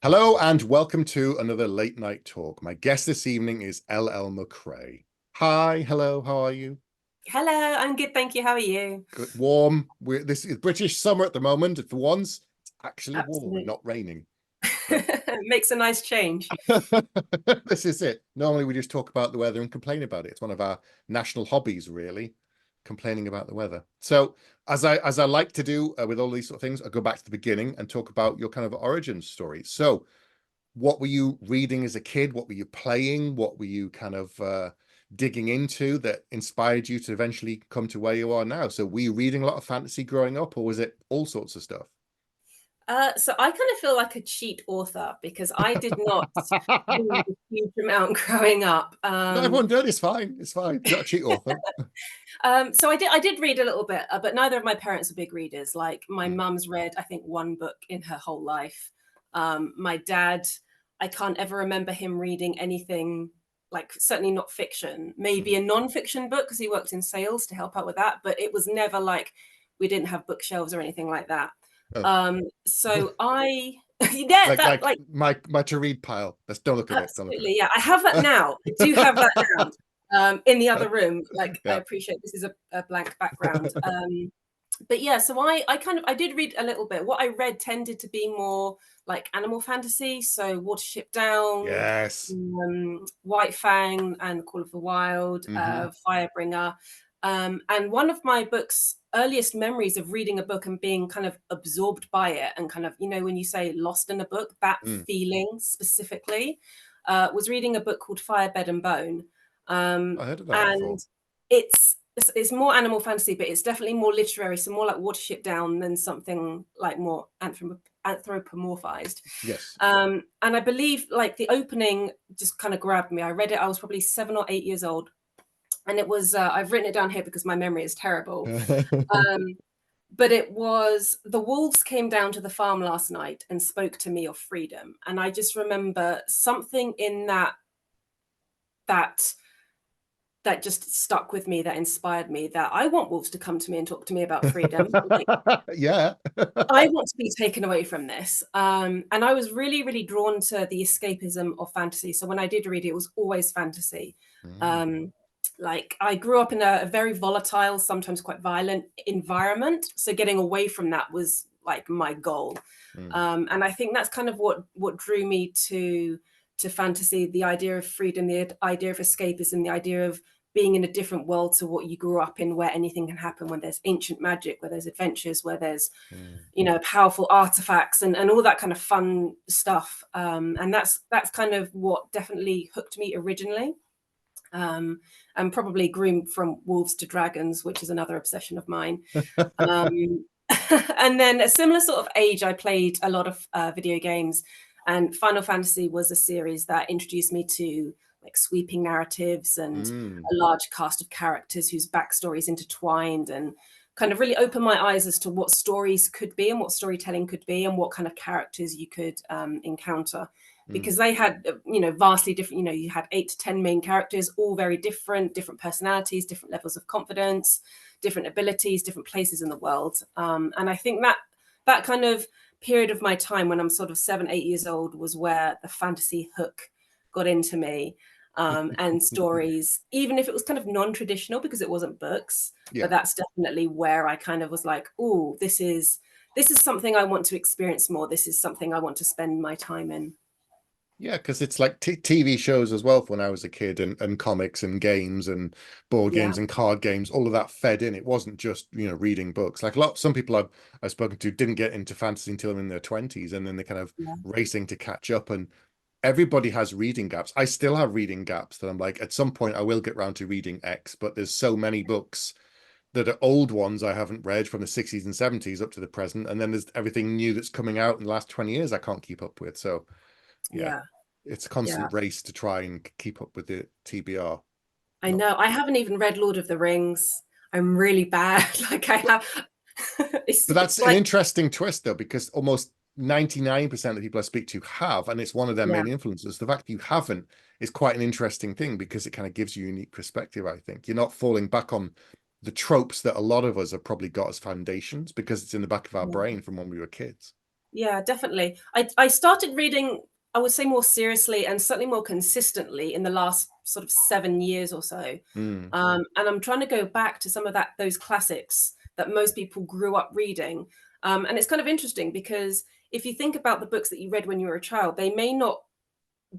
Hello and welcome to another late night talk. My guest this evening is L.L MacRae. Hi, hello, how are you? Hello, I'm good, thank you. How are you? Good, warm. This is British summer at the moment. For once, it's actually warm and Absolutely. not raining. So Makes a nice change. this is it. Normally we just talk about the weather and complain about it. It's one of our national hobbies, really, complaining about the weather. So as I like to do with all these sort of things, I go back to the beginning and talk about your kind of origin story. So what were you reading as a kid? What were you playing? What were you kind of digging into that inspired you to eventually come to where you are now? So were you reading a lot of fantasy growing up, or was it all sorts of stuff? So I kind of feel like a cheat author because I did not read a huge amount growing up. No, everyone did. It's fine. It's fine. You're not a cheat author. So I did read a little bit, but neither of my parents are big readers. Like my Mm, mum's read, I think, one book in her whole life. My dad, I can't ever remember him reading anything, like certainly not fiction, maybe mm. a non-fiction book because he worked in sales to help out with that, but it was never like we didn't have bookshelves or anything like that. Oh. So I, yeah, like that like like my to read pile. Let's don't look at it. Don't look absolutely, yeah. I have that at now. I do have that now. In the other it. room, like I Yeah. appreciate this is a blank background. But yeah, so I did read a little bit. What I read tended to be more like animal fantasy, so Watership Down, Yes. White Fang and Call of the Wild, Hmm. Firebringer. And one of my book's earliest memories of reading a book and being kind of absorbed by it and kind of, when you say lost in a book, that Mm. feeling specifically, was reading a book called Fire, Bed and Bone. I heard of that And before. it's more animal fantasy, but it's definitely more literary, so more like Watership Down than something like more anthropomorphized. Yes. And I believe like the opening just kind of grabbed me. I read it, I was probably 7 or 8 years old. And it was, I've written it down here because my memory is terrible. Um, but it was the wolves came down to the farm last night and spoke to me of freedom. And I just remember something in that that just stuck with me, that inspired me, that I want wolves to come to me and talk to me about freedom. Like, Yeah. I want to be taken away from this. And I was really, really drawn to the escapism of fantasy. So when I did read it, it was always fantasy. Mm, Um, like I grew up in a very volatile, sometimes quite violent environment. So getting away from that was like my goal. mm, And I think that's kind of what drew me to fantasy, the idea of freedom, the idea of escapism, the idea of being in a different world to what you grew up in, where anything can happen, when there's ancient magic, where there's adventures, where there's mm. powerful artifacts and all that kind of fun stuff. And that's kind of what definitely hooked me originally. um, and probably grew from wolves to dragons, which is another obsession of mine. um, and then a similar sort of age, I played a lot of video games, and Final Fantasy was a series that introduced me to like sweeping narratives and Mm, a large cast of characters whose backstories intertwined, and kind of really opened my eyes as to what stories could be and what storytelling could be and what kind of characters you could encounter, mm, because they had vastly different. You had 8 to 10 main characters, all very different personalities, different levels of confidence, different abilities, different places in the world. And I think that kind of period of my time when I'm sort of 7, 8 years old was where the fantasy hook got into me. And stories, even if it was kind of non-traditional because it wasn't books, but yeah. that's definitely where I kind of was like, oh, this is something I want to experience more. This is something I want to spend my time in. Yeah, because it's like t TV shows as well when I was a kid, and comics and games and board Yeah. games and card games, all of that fed in. It wasn't just, reading books. Like some people I've spoken to didn't get into fantasy until in their 20s, and then they're kind of Yeah. racing to catch up. And everybody has reading gaps. I still have reading gaps that I'm like, at some point I will get around to reading X, but there's so many books that are old ones I haven't read from the 60s and 70s up to the present. And then there's everything new that's coming out in the last 20 years I can't keep up with. So yeah, Yeah. it's a Yeah. constant race to try and keep up with the TBR. I Not, know. I haven't even read Lord of the Rings. I'm really bad. Like I have but that's it's an like, interesting twist though, because almost 99% of the people I speak to have, and it's one of their yeah. main influences. The fact that you haven't is quite an interesting thing because it kind of gives you a unique perspective. I think you're not falling back on the tropes that a lot of us have probably got as foundations because it's in the back of our Yeah. brain from when we were kids. Yeah, definitely. I started reading, I would say, more seriously and certainly more consistently in the last sort of 7 years or so. Mm. And I'm trying to go back to some of those classics that most people grew up reading. And it's kind of interesting because if you think about the books that you read when you were a child, they may not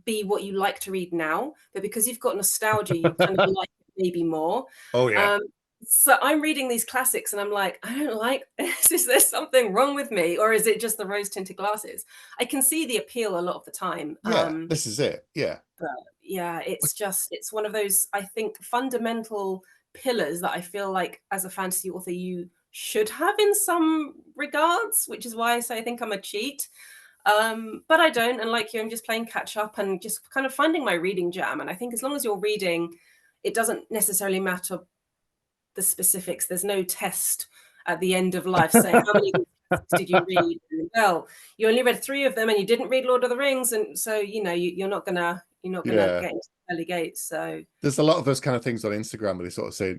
be what you like to read now, but because you've got nostalgia, you kind of like it maybe more. Oh yeah. Um, so I'm reading these classics and I'm like, I don't like this. Is there something wrong with me? Or is it just the rose tinted glasses? I can see the appeal a lot of the time. Yeah, this is it. Yeah. But yeah, it's one of those, I think, fundamental pillars that I feel like as a fantasy author, you should have in some regards, which is why I say I think I'm a cheat. But I don't. And like you, I'm just playing catch up and just kind of finding my reading jam. And I think as long as you're reading, it doesn't necessarily matter the specifics. There's no test at the end of life saying how many did you read? Well, you only read 3 of them and you didn't read Lord of the Rings. And so, you're not gonna Yeah. get into the pearly gates. So There's a lot of those kind of things on Instagram where they sort of say,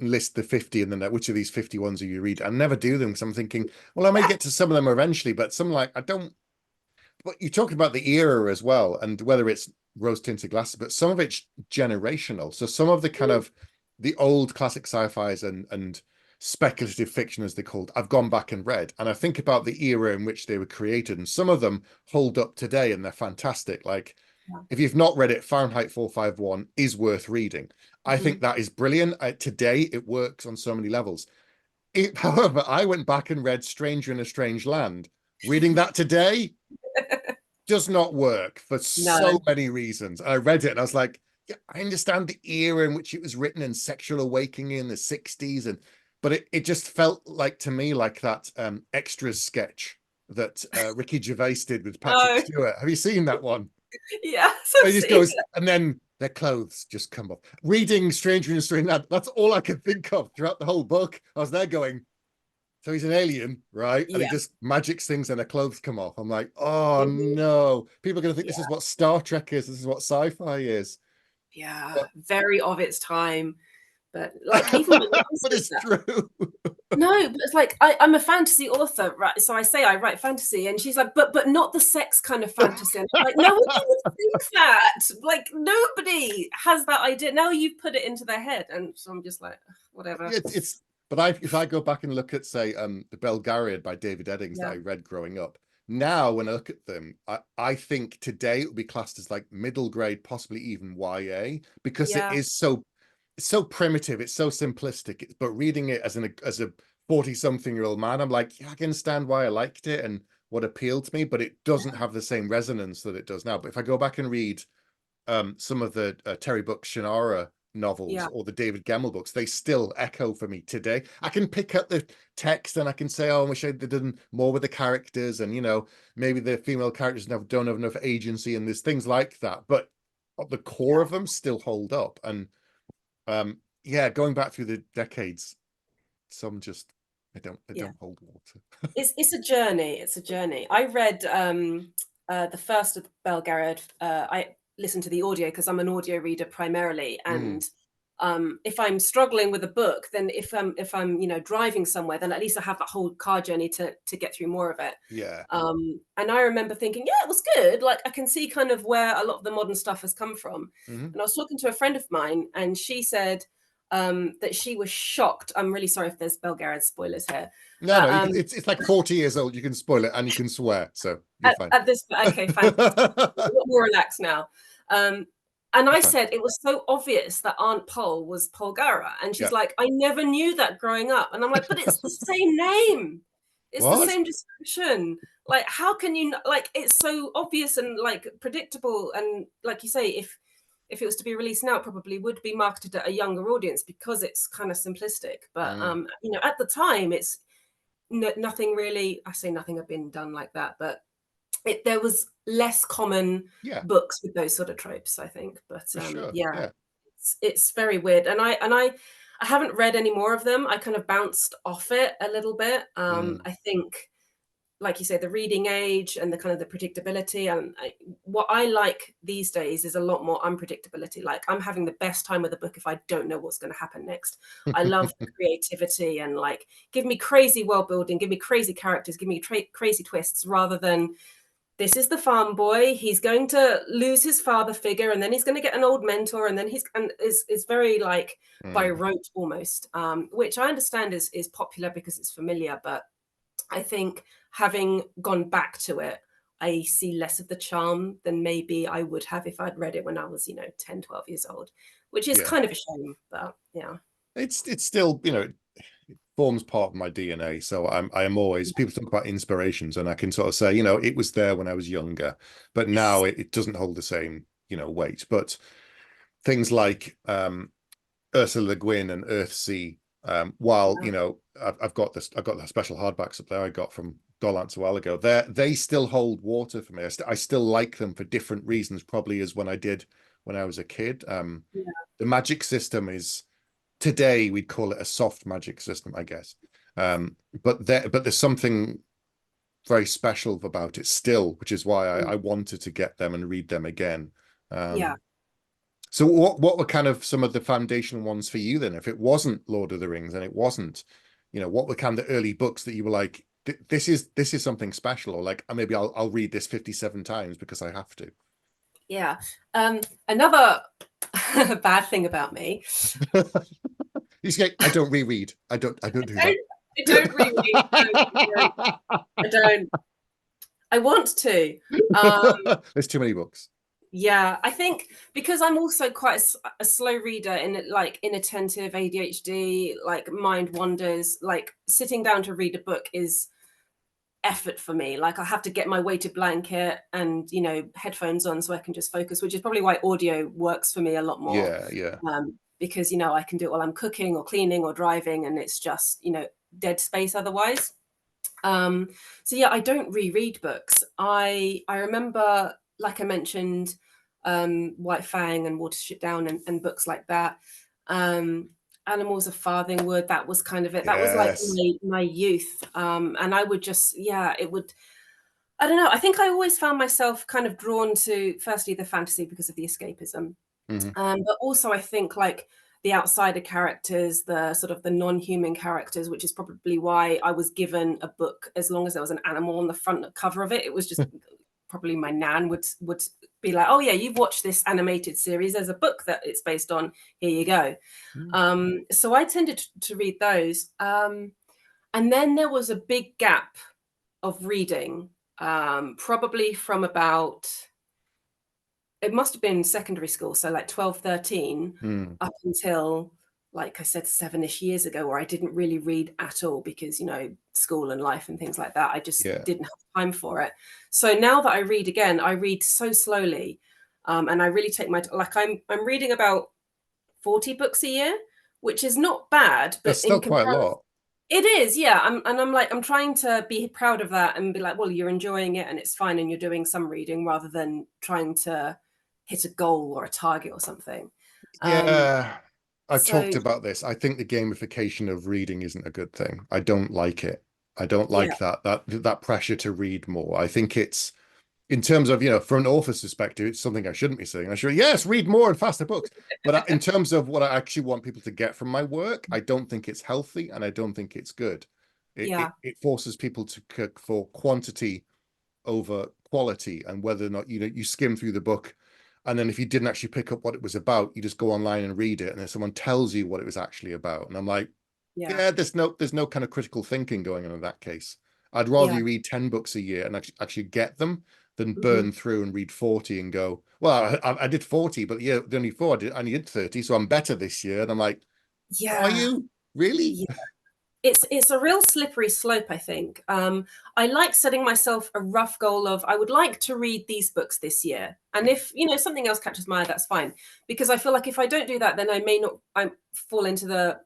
list the 50 and then which of these 50 ones do you read? I never do them because I'm thinking, well, I may get to some of them eventually, but some like I don't. But you talk about the era as well, and whether it's rose tinted glasses, but some of it's generational. So some of the kind of the old classic sci-fis and speculative fiction, as they're called, I've gone back and read, and I think about the era in which they were created, and some of them hold up today, and they're fantastic. Like yeah. if you've not read it, Fahrenheit 451 is worth reading. I Mhm. think that is brilliant. Today, it works on so many levels. However, I went back and read Stranger in a Strange Land. Reading that today does not work for No. so many reasons. I read it and I was like, yeah, I understand the era in which it was written and sexual awakening in the 60s. But it just felt like to me like that extras sketch that Ricky Gervais did with Patrick Oh, Stewart. Have you seen that one? yes, Where I've he just seen goes, and then their clothes just come off. Reading Stranger in a Strange Land, that's all I could think of throughout the whole book. I was there going, so he's an alien, right? And he Yeah. just magics things and their clothes come off. I'm like, oh Mhm. no. People are going to think this Yeah. is what Star Trek is. This is what sci-fi is. Yeah. But, Very of its time. But like even my mum but says it's that. true. No, but it's like I'm a fantasy author, right? So I say I write fantasy, and she's like, but not the sex kind of fantasy. And I'm like, no one would think that. Like nobody has that idea. Now you've put it into their head, and so I'm just like, whatever. it's but if I go back and look at say the Belgariad by David Eddings that Yeah, I read growing up, now when I look at them, I think today it would be classed as like middle grade, possibly even YA, because it yeah, is so it's so primitive, it's so simplistic. But reading it as a 40-something-year-old man, I'm like, yeah, I can understand why I liked it and what appealed to me, but it doesn't have the same resonance that it does now. But if I go back and read some of the Terry Buck Shannara novels yeah, or the David Gemmell books, they still echo for me today. I can pick up the text and I can say, oh, I wish they'd done more with the characters, and maybe the female characters don't have enough agency, and there's things like that. But the core of them still hold up. And yeah, going back through the decades, some just they yeah. don't hold water. It's a journey. It's a journey. I read the first of Belgariad. I listened to the audio because I'm an audio reader primarily, Mm, and if I'm struggling with a book, then if I'm driving somewhere, then at least I have that whole car journey to get through more of it. yeah. And I remember thinking, yeah, it was good. Like I can see kind of where a lot of the modern stuff has come from. Mm-hmm. And I was talking to a friend of mine, and she said that she was shocked. I'm really sorry if there's Belgariad spoilers here, No, but you can, it's like 40 years old. You can spoil it and you can swear, so you're fine. at this, okay, fantastic. A lot more relaxed now. Um, and I Fine. said it was so obvious that Aunt Pol was Polgara, and she's Yeah. like, I never knew that growing up, and I'm like, but it's the same name, it's the What? same description. Like, how can you like? It's so obvious and like predictable, and like you say, if it was to be released now, it probably would be marketed at a younger audience because it's kind of simplistic. But Mm, at the time, it's nothing really. I say nothing had been done like that, but there was less common yeah, books with those sort of tropes, I think. But for sure. yeah, Yeah. it's very weird, and I haven't read any more of them. I kind of bounced off it a little bit. Mm, I think like you say, the reading age and the kind of the predictability. And what I like these days is a lot more unpredictability. Like, I'm having the best time with a book if I don't know what's going to happen next. I love the creativity and like, give me crazy world building, give me crazy characters, give me crazy twists, rather than this is the farm boy. He's going to lose his father figure, and then he's going to get an old mentor, and then is very like by rote almost, which I understand is popular because it's familiar, but I think having gone back to it, I see less of the charm than maybe I would have if I'd read it when I was, 10, 12 years old, which is kind of a shame, but yeah. It's still, it forms part of my DNA. So I am always, people talk about inspirations, and I can sort of say, it was there when I was younger, but now it doesn't hold the same, weight. But things like Ursula Le Guin and Earthsea, while I've got the special hardbacks up there I got from Gollancz a while ago, they still hold water for me. I still like them for different reasons, probably as when I was a kid. The magic system is, today we'd call it a soft magic system, I guess, but there's something very special about it still, which is why I wanted to get them and read them again. So what were kind of some of the foundational ones for you then? If it wasn't Lord of the Rings and it wasn't, what were kind of the early books that you were like, this is something special, or like, maybe I'll read this 57 times because I have to? Yeah. Another bad thing about me. You say, I don't reread. I don't do that. I don't reread. I don't. I want to. There's too many books. Yeah, I think because I'm also quite a slow reader, in like inattentive ADHD, like mind wanders, like sitting down to read a book is effort for me. Like, I have to get my weighted blanket and headphones on so I can just focus, which is probably why audio works for me a lot more. Yeah. Because I can do it while I'm cooking or cleaning or driving, and it's just dead space otherwise. So yeah, I don't reread books. I remember, like I mentioned, White Fang and Watership Down and books like that. Animals of Farthingwood, that was kind of it. That was like my youth. And I would just, it would, I don't know. I think I always found myself kind of drawn to, firstly, the fantasy because of the escapism. But also I think like the outsider characters, the sort of the non-human characters, which is probably why I was given a book as long as there was an animal on the front cover of it. It was just probably my nan would be like, oh yeah, you've watched this animated series, there's a book that it's based on, here you go. So I tended to read those. And then there was a big gap of reading, probably from about, it must have been secondary school, so like 12, 13, up until, like I said, 7-ish years ago, where I didn't really read at all because, school and life and things like that. I just didn't have time for it. So now that I read again, I read so slowly, and I really take my, like I'm reading about 40 books a year, which is not bad, but that's still quite a lot. It is, yeah. I'm trying to be proud of that and be like, well, you're enjoying it and it's fine, and you're doing some reading rather than trying to hit a goal or a target or something. I've talked about this. I think the gamification of reading isn't a good thing. I don't like it. I don't like that pressure to read more. I think it's, in terms of, from an author's perspective, it's something I shouldn't be saying. I should, yes, read more and faster books. But in terms of what I actually want people to get from my work, I don't think it's healthy, and I don't think it's good. It forces people to cook for quantity over quality, and whether or not, you skim through the book, and then if you didn't actually pick up what it was about, you just go online and read it, and then someone tells you what it was actually about. And I'm like, there's no kind of critical thinking going on in that case. I'd rather you read 10 books a year and actually get them than burn through and read 40 and go, well, I did 40, but the only 4 I only did 30, so I'm better this year. And I'm like, are you really? It's a real slippery slope, I think. I like setting myself a rough goal of, I would like to read these books this year. And if, something else catches my eye, that's fine. Because I feel like if I don't do that, then I fall into the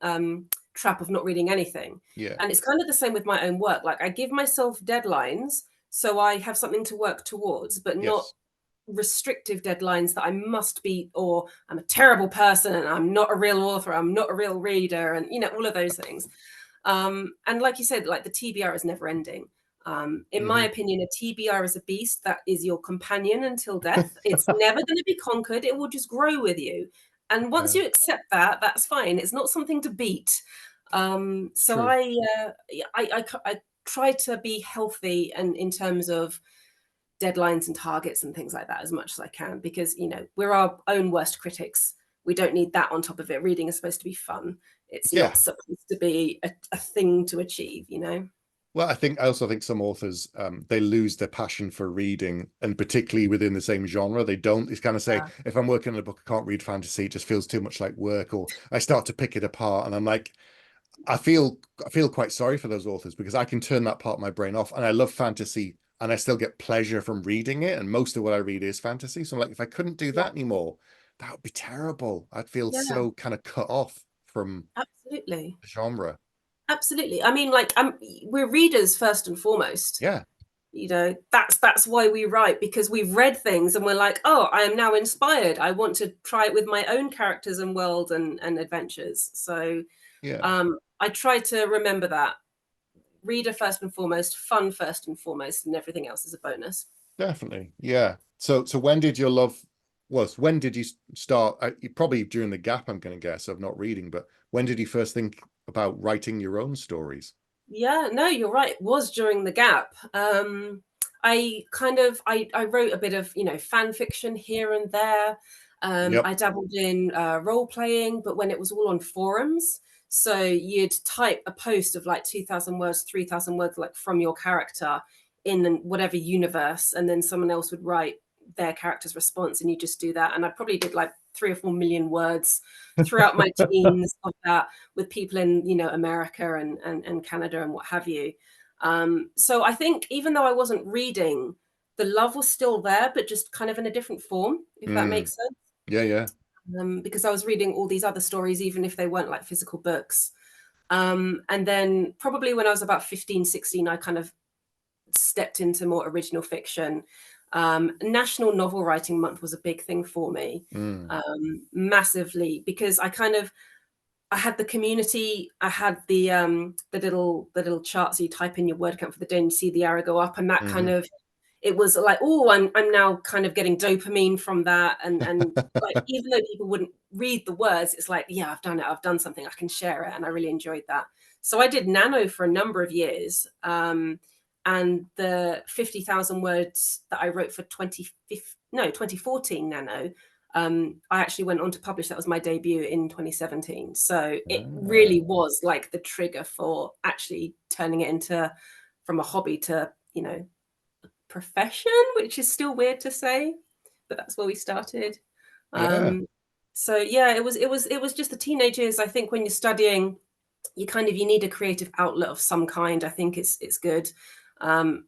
trap of not reading anything. And it's kind of the same with my own work. Like, I give myself deadlines so I have something to work towards, but not restrictive deadlines that I must be, or I'm a terrible person and I'm not a real author, I'm not a real reader, and all of those things. And like you said, like the TBR is never ending. In my opinion, a TBR is a beast that is your companion until death. It's never going to be conquered. It will just grow with you. And once you accept that, that's fine. It's not something to beat. So I try to be healthy and in terms of deadlines and targets and things like that as much as I can, because, you know, we're our own worst critics. We don't need that on top of it. Reading is supposed to be fun. It's not supposed to be a thing to achieve, you know? Well, I also think some authors, they lose their passion for reading, and particularly within the same genre, they don't. It's kind of say, if I'm working on a book, I can't read fantasy. It just feels too much like work, or I start to pick it apart, and I'm like, I feel quite sorry for those authors, because I can turn that part of my brain off, and I love fantasy, and I still get pleasure from reading it, and most of what I read is fantasy. So I'm like, if I couldn't do that anymore, that would be terrible. I'd feel so kind of cut off from Absolutely. the genre. Absolutely. I mean, like, we're readers first and foremost. Yeah. You know, that's why we write, because we've read things and we're like, oh, I am now inspired. I want to try it with my own characters and world and adventures. So I try to remember that. Reader first and foremost, fun first and foremost, and everything else is a bonus. Definitely. Yeah. So when did your love when did you start? Probably during the gap, I'm going to guess, of not reading, but when did you first think about writing your own stories? Yeah, no, you're right. It was during the gap. I wrote a bit of, you know, fan fiction here and there. I dabbled in role playing, but when it was all on forums. So you'd type a post of like 2,000 words, 3,000 words, like from your character in whatever universe, and then someone else would write their character's response, and you just do that. And I probably did like 3 or 4 million words throughout my teens of that, with people in, you know, America and Canada and what have you. So I think even though I wasn't reading, the love was still there, but just kind of in a different form, if that makes sense. Yeah. Because I was reading all these other stories, even if they weren't like physical books. And then probably when I was about 15, 16, I kind of stepped into more original fiction. National Novel Writing Month was a big thing for me, massively, because I had the community, I had the little charts you type in your word count for the day and you see the arrow go up, and that kind of, it was like, oh, I'm now kind of getting dopamine from that, and like, even though people wouldn't read the words, it's like, yeah, I've done it, I've done something, I can share it, and I really enjoyed that. So I did Nano for a number of years, and the 50,000 words that I wrote for 2014 Nano, I actually went on to publish. That was my debut in 2017. So it really was like the trigger for actually turning it into, from a hobby to, you know, profession, which is still weird to say, but that's where we started. So yeah, it was just the teenage years. I think when you're studying, you need a creative outlet of some kind. I think it's good. And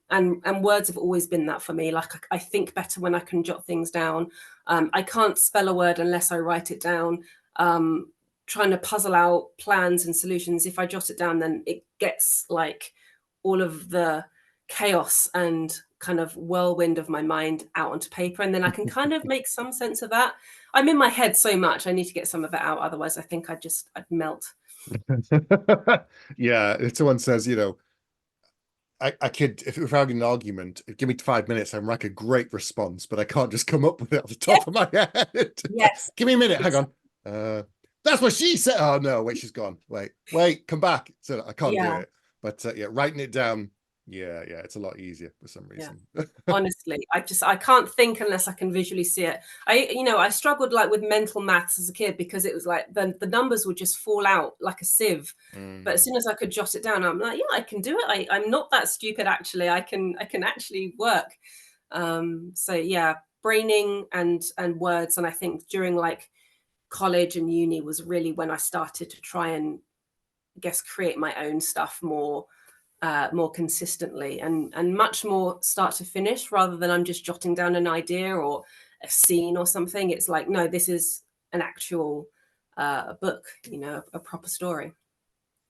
words have always been that for me. Like, I think better when I can jot things down. I can't spell a word unless I write it down. Trying to puzzle out plans and solutions, if I jot it down, then it gets like all of the chaos and kind of whirlwind of my mind out onto paper, and then I can kind of make some sense of that. I'm in my head so much, I need to get some of it out, otherwise I think I'd melt. Yeah, if someone says, you know, I could, if we're having an argument, give me 5 minutes, I'm like a great response, but I can't just come up with it off the top of my head. Yes. Give me a minute, hang on. That's what she said. Oh no, wait, she's gone. Wait, come back. So I can't do it. But yeah, writing it down, yeah, it's a lot easier for some reason. Honestly, I can't think unless I can visually see it. I struggled like with mental maths as a kid, because it was like the numbers would just fall out like a sieve. But as soon as I could jot it down, I'm like, yeah, I can do it. I'm not that stupid, actually. I can actually work. So yeah, braining and words. And I think during like college and uni was really when I started to try and, I guess, create my own stuff more consistently, and much more start to finish, rather than I'm just jotting down an idea or a scene or something. It's like, no, this is an actual book, you know, a proper story.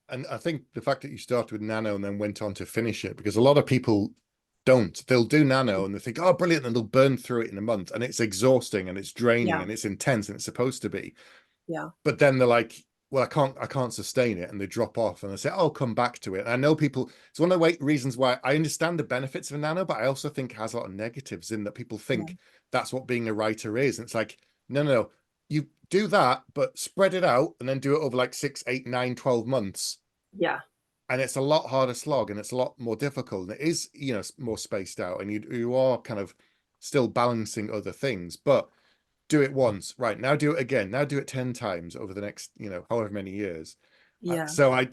And I think the fact that you started with Nano and then went on to finish it, because a lot of people don't. They'll do Nano and they think, oh, brilliant, and they'll burn through it in a month, and it's exhausting and it's draining and it's intense, and it's supposed to be. Yeah. But then they're like, well, I can't sustain it, and they drop off, and they say, "Oh, come back to it." And I know people. It's one of the reasons why I understand the benefits of a nano, but I also think it has a lot of negatives in that people think that's what being a writer is. And it's like, no, no, no. You do that, but spread it out, and then do it over like 6, 8, 9, 12 months. Yeah. And it's a lot harder slog, and it's a lot more difficult, and it is, more spaced out, and you are kind of still balancing other things, but do it once, right? Now do it again. Now do it 10 times over the next, however many years. Yeah. So I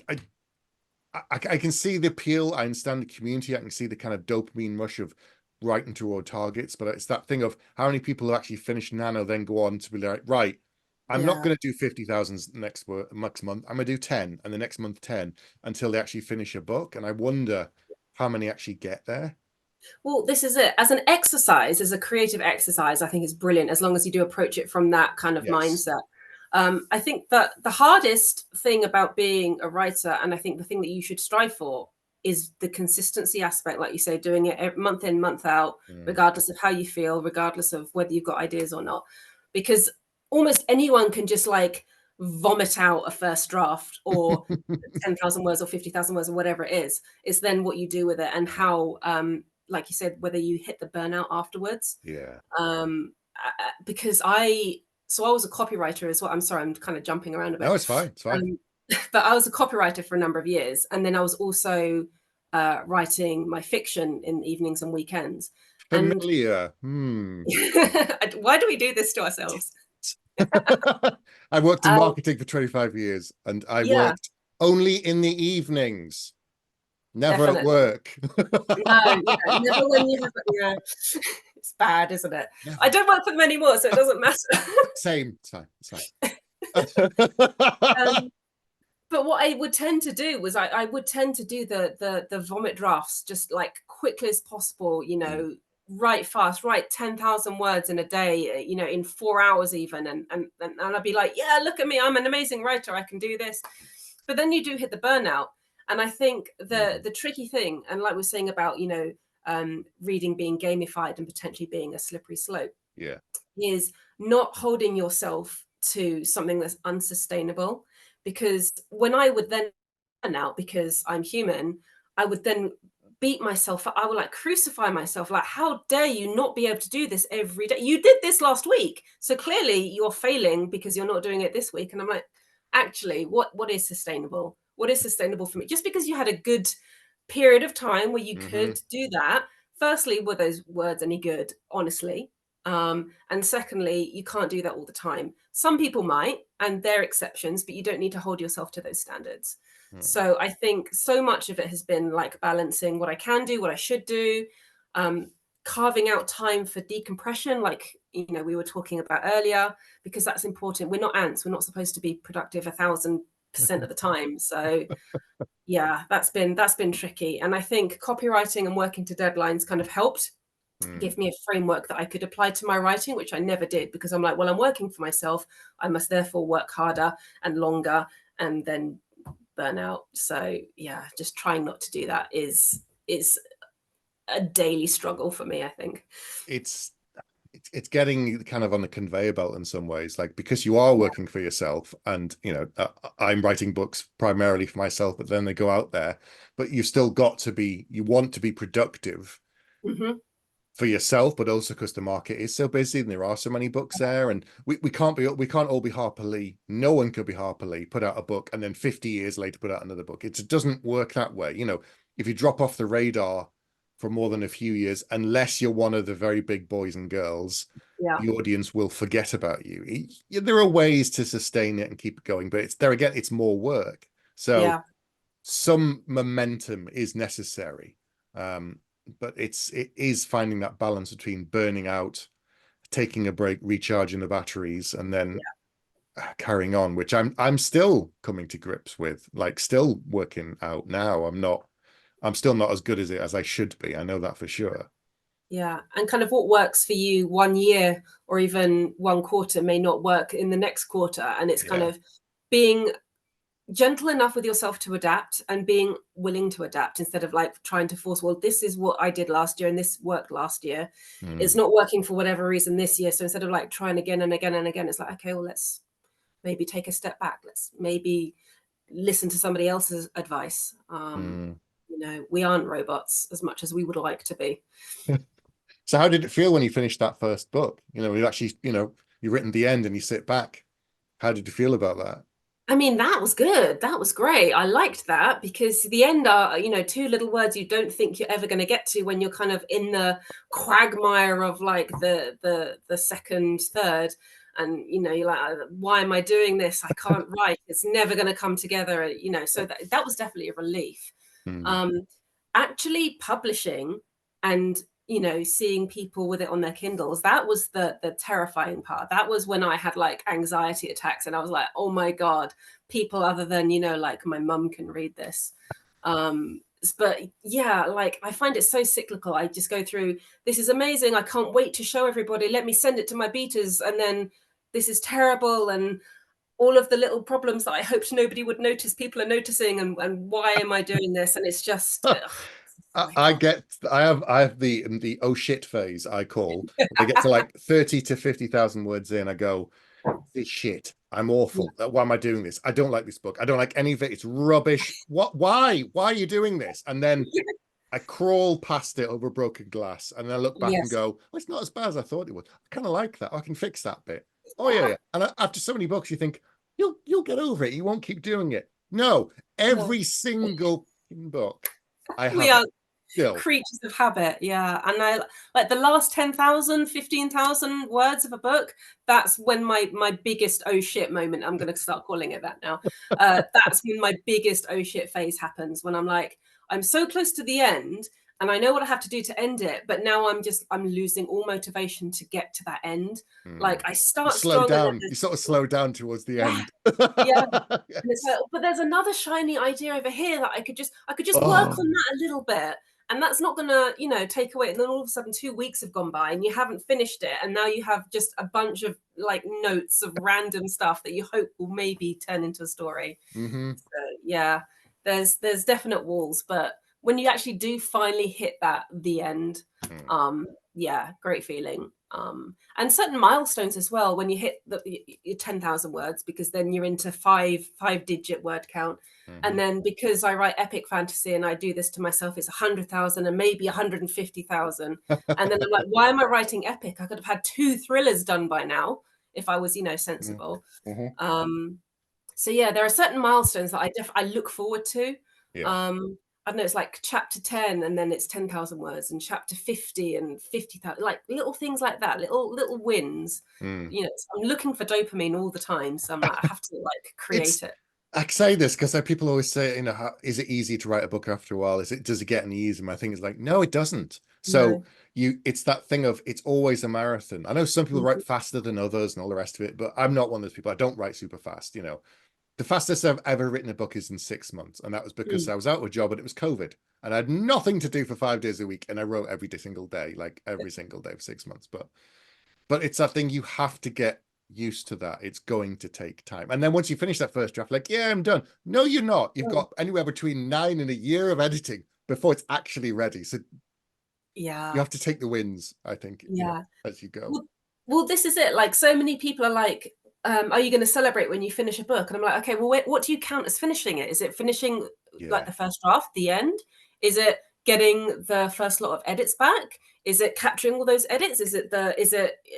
can see the appeal. I understand the community. I can see the kind of dopamine rush of writing toward targets, but it's that thing of how many people who actually finish Nano then go on to be like, right, I'm not going to do 50,000 next month. I'm going to do 10, and the next month 10, until they actually finish a book. And I wonder how many actually get there. Well, this is it. As an exercise, as a creative exercise, I think it's brilliant as long as you do approach it from that kind of mindset. I think that the hardest thing about being a writer, and I think the thing that you should strive for, is the consistency aspect, like you say, doing it month in, month out, regardless of how you feel, regardless of whether you've got ideas or not. Because almost anyone can just like vomit out a first draft or 10,000 words or 50,000 words or whatever it is. It's then what you do with it and how, like you said, whether you hit the burnout afterwards. Yeah. Because I was a copywriter as well. I'm sorry, I'm kind of jumping around a bit. No, it's fine. It's fine. But I was a copywriter for a number of years. And then I was also writing my fiction in evenings and weekends. Familiar. Why do we do this to ourselves? I worked in marketing for 25 years, and I worked only in the evenings. Never at work. No, never when you have it's bad, isn't it? Never. I don't work for them anymore, so it doesn't matter. Same. It's fine. But what I would tend to do was I would tend to do the vomit drafts just like quickly as possible, write fast, write 10,000 words in a day, in 4 hours even. And I'd be like, yeah, look at me, I'm an amazing writer, I can do this. But then you do hit the burnout. And I think the tricky thing, and like we're saying about, reading being gamified and potentially being a slippery slope, is not holding yourself to something that's unsustainable. Because when I would then burn out, because I'm human, I would then beat myself up. I would like crucify myself. Like, how dare you not be able to do this every day? You did this last week. So clearly you're failing because you're not doing it this week. And I'm like, actually, what is sustainable? What is sustainable for me? Just because you had a good period of time where you could do that. Firstly, were those words any good? Honestly. And secondly, you can't do that all the time. Some people might, and they're exceptions, but you don't need to hold yourself to those standards. So I think so much of it has been like balancing what I can do, what I should do, carving out time for decompression, like, we were talking about earlier, because that's important. We're not ants. We're not supposed to be productive 1,000% of the time. So yeah, that's been tricky. And I think copywriting and working to deadlines kind of helped give me a framework that I could apply to my writing, which I never did, because I'm like, well, I'm working for myself. I must therefore work harder and longer and then burn out. So yeah, just trying not to do that is a daily struggle for me, I think. It's getting kind of on the conveyor belt in some ways, like, because you are working for yourself, and I'm writing books primarily for myself, but then they go out there, but you've still got to be, you want to be productive for yourself, but also because the market is so busy and there are so many books there, and we can't all be Harper Lee. No one could be Harper Lee, put out a book and then 50 years later put out another book. It doesn't work that way. If you drop off the radar for more than a few years, unless you're one of the very big boys and girls, the audience will forget about you. There are ways to sustain it and keep it going, but it's there again, it's more work. So some momentum is necessary. But it is finding that balance between burning out, taking a break, recharging the batteries, and then carrying on, which I'm still coming to grips with, like still working out now. I'm still not as good as I should be. I know that for sure. Yeah. And kind of what works for you 1 year or even 1 quarter may not work in the next quarter. And it's kind of being gentle enough with yourself to adapt and being willing to adapt instead of like trying to force, well, this is what I did last year and this worked last year. It's not working for whatever reason this year. So instead of like trying again and again and again, it's like, okay, well, let's maybe take a step back. Let's maybe listen to somebody else's advice. You know, we aren't robots as much as we would like to be. So how did it feel when you finished that first book? You know, you actually, you know, you've written the end and you sit back. How did you feel about that? I mean, that was good. That was great. I liked that because the end are, you know, two little words you don't think you're ever going to get to when you're kind of in the quagmire of like the second, third. And, you know, you're like, why am I doing this? I can't write. It's never going to come together, you know. So that was definitely a relief. Actually publishing and, you know, seeing people with it on their Kindles, that was the terrifying part. That was when I had like anxiety attacks and I was like, oh my God, people other than, you know, like my mum can read this. But yeah, like I find it so cyclical. I just go through, this is amazing, I can't wait to show everybody, let me send it to my betas, and then this is terrible, and all of the little problems that I hoped nobody would notice, people are noticing, and why am I doing this? And it's just I have the oh shit phase, I call. They get to like 30 to 50,000 words in, I go, this shit, I'm awful. Why am I doing this? I don't like this book. I don't like any of it. It's rubbish. Why are you doing this? And then I crawl past it over broken glass, and then I look back and go, well, it's not as bad as I thought it was. I kind of like that. I can fix that bit. Oh yeah. And after so many books, you think you'll get over it. You won't keep doing it. No, every single book I have. We are still creatures of habit. Yeah. And I like the last 10,000, 15,000 words of a book. That's when my biggest oh shit moment, I'm going to start calling it that now. That's when my biggest oh shit phase happens, when I'm like, I'm so close to the end and I know what I have to do to end it, but now I'm losing all motivation to get to that end. Like I start slow strong. down. You sort of slow down towards the end. Yeah. Yes. And it's like, but there's another shiny idea over here that I could just work on that a little bit. And that's not gonna, you know, take away. And then all of a sudden 2 weeks have gone by and you haven't finished it. And now you have just a bunch of like notes of random stuff that you hope will maybe turn into a story. So yeah, there's definite walls, but when you actually do finally hit the end, yeah, great feeling. And certain milestones as well, when you hit your 10,000 words, because then you're into five-digit word count. And then because I write epic fantasy and I do this to myself, it's 100,000 and maybe 150,000. And then I'm like, why am I writing epic? I could have had 2 thrillers done by now if I was, you know, sensible. So yeah, there are certain milestones that I look forward to. I don't know, it's like chapter 10 and then it's 10,000 words, and chapter 50 and 50,000, like little things like that, little wins. You know, I'm looking for dopamine all the time. So I'm like, I have to like create it. I say this because people always say, you know, is it easy to write a book after a while? Does it get any easier? My thing is like, no, it doesn't. So it's that thing of, it's always a marathon. I know some people write faster than others and all the rest of it, but I'm not one of those people. I don't write super fast. You know, the fastest I've ever written a book is in 6 months. And that was because I was out of a job and it was COVID and I had nothing to do for 5 days a week. And I wrote every single day, like every single day for 6 months. But it's that thing, you have to get used to that. It's going to take time. And then once you finish that first draft, like, yeah, I'm done. No, you're not. You've got anywhere between 9 and a year of editing before it's actually ready. So yeah, you have to take the wins, I think, you know, as you go. Well, this is it. Like, so many people are like, are you going to celebrate when you finish a book? And I'm like, okay, well, what do you count as finishing it? Is it finishing like the first draft, the end? Is it getting the first lot of edits back? Is it capturing all those edits? Is it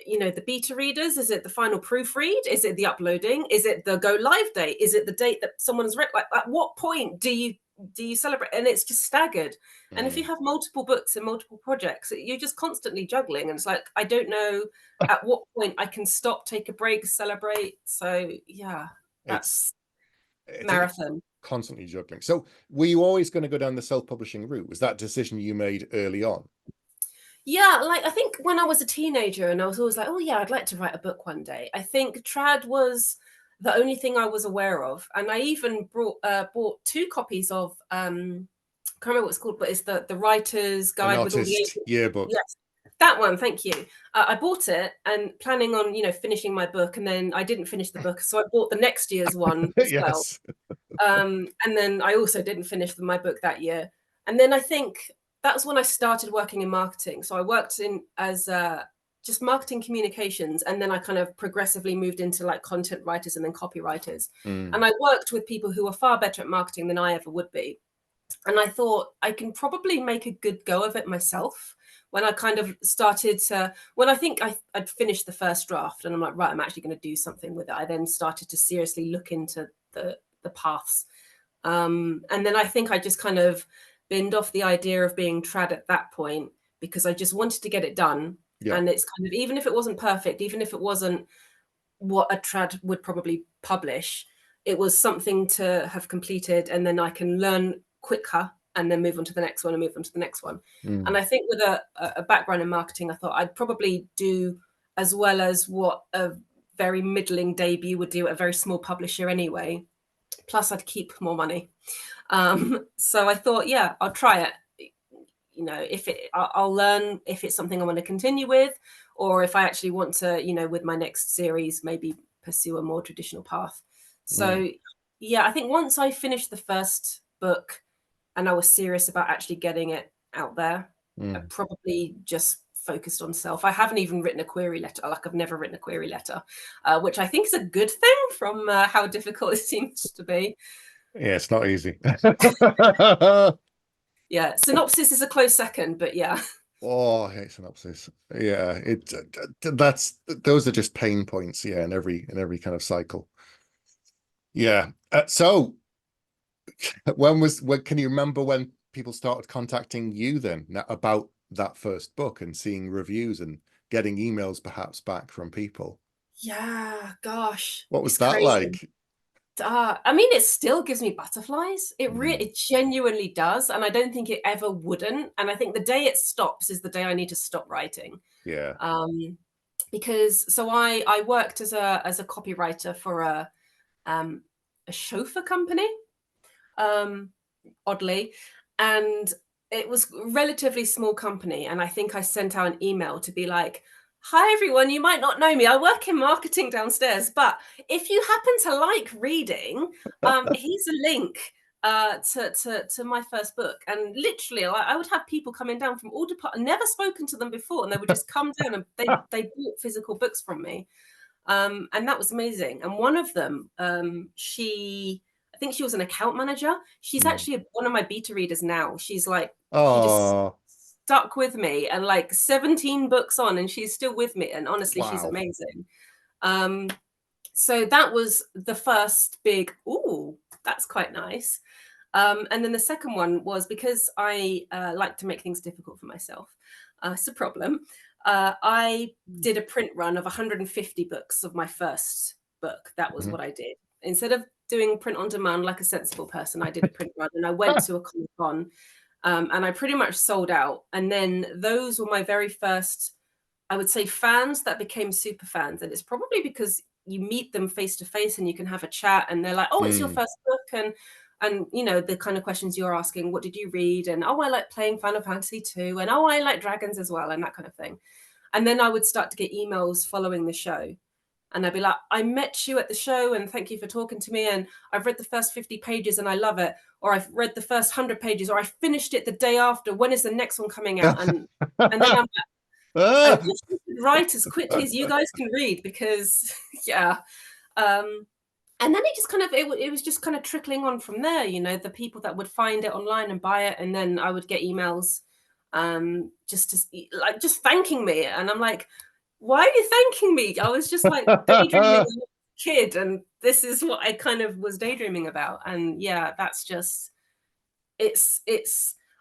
you know, the beta readers? Is it the final proofread? Is it the uploading? Is it the go live date? Is it the date that someone's written? Like, at what point do you celebrate? And it's just staggered. And if you have multiple books and multiple projects, you're just constantly juggling. And it's like, I don't know at what point I can stop, take a break, celebrate. So yeah, that's marathon. Constantly juggling. So were you always going to go down the self-publishing route? Was that a decision you made early on? Yeah, like I think when I was a teenager and I was always like, oh yeah, I'd like to write a book one day. I think trad was the only thing I was aware of. And I even bought 2 copies of I can't remember what it's called, but it's the writer's guide with all the yearbook. Yes, that one. Thank you. I bought it and planning on, you know, finishing my book, and then I didn't finish the book, so I bought the next year's one as well. And then I also didn't finish my book that year. And then I think that's when I started working in marketing. So I worked as just marketing communications. And then I kind of progressively moved into like content writers and then copywriters. And I worked with people who were far better at marketing than I ever would be. And I thought I can probably make a good go of it myself. When I kind of started to, when I think I'd finished the first draft and I'm like, right, I'm actually going to do something with it. I then started to seriously look into the paths. And then I think I just kind of binned off the idea of being trad at that point, because I just wanted to get it done. Yeah. And it's kind of, even if it wasn't perfect, even if it wasn't what a trad would probably publish, it was something to have completed, and then I can learn quicker and then move on to the next one and move on to the next one. And I think with a background in marketing, I thought I'd probably do as well as what a very middling debut would do at a very small publisher anyway. Plus I'd keep more money. So I thought, yeah, I'll try it. You know, I'll learn if it's something I want to continue with, or if I actually want to, you know, with my next series, maybe pursue a more traditional path. So yeah, I think once I finished the first book and I was serious about actually getting it out there, I probably just focused on self. I haven't even written a query letter. Like, I've never written a query letter, which I think is a good thing from how difficult it seems to be. Yeah, it's not easy. Yeah, synopsis is a close second, but yeah. Oh, I hate synopsis. Yeah, those are just pain points. Yeah, in every kind of cycle. Yeah. So when can you remember when people started contacting you then about that first book and seeing reviews and getting emails perhaps back from people? Yeah, gosh, What was it's that crazy. like? I mean, it still gives me butterflies. It genuinely does, and I don't think it ever wouldn't. And I think the day it stops is the day I need to stop writing. Yeah. Because so I worked as a copywriter for a chauffeur company, oddly, and it was a relatively small company. And I think I sent out an email to be like, hi, everyone, you might not know me. I work in marketing downstairs, but if you happen to like reading, here's a link to my first book. And literally, I would have people coming down from all departments, never spoken to them before, and they would just come down and they bought physical books from me. And that was amazing. And one of them, I think she was an account manager. She's actually one of my beta readers now. She's like, she just stuck with me, and like 17 books on, and she's still with me. And honestly, she's amazing. So that was the first big, ooh, that's quite nice. And then the second one was because I like to make things difficult for myself. It's a problem. I did a print run of 150 books of my first book. That was what I did. Instead of doing print on demand like a sensible person, I did a print run, and I went to a Comic-Con, and I pretty much sold out. And then those were my very first, I would say, fans that became super fans. And it's probably because you meet them face to face and you can have a chat, and they're like, oh, it's your first book. And you know, the kind of questions you're asking, what did you read? And oh, I like playing Final Fantasy 2, and oh, I like dragons as well, and that kind of thing. And then I would start to get emails following the show, and I'd be like, I met you at the show, and thank you for talking to me, and I've read the first 50 pages and I love it, or I've read the first 100 pages, or I finished it the day after. When is the next one coming out? And then I'm like, I wish you could write as quickly as you guys can read, because yeah. And then it just kind of, it was just kind of trickling on from there, you know, the people that would find it online and buy it. And then I would get emails just thanking me. And I'm like, why are you thanking me? I was just like daydreaming as a kid, and this is what I kind of was daydreaming about. And yeah, that's just,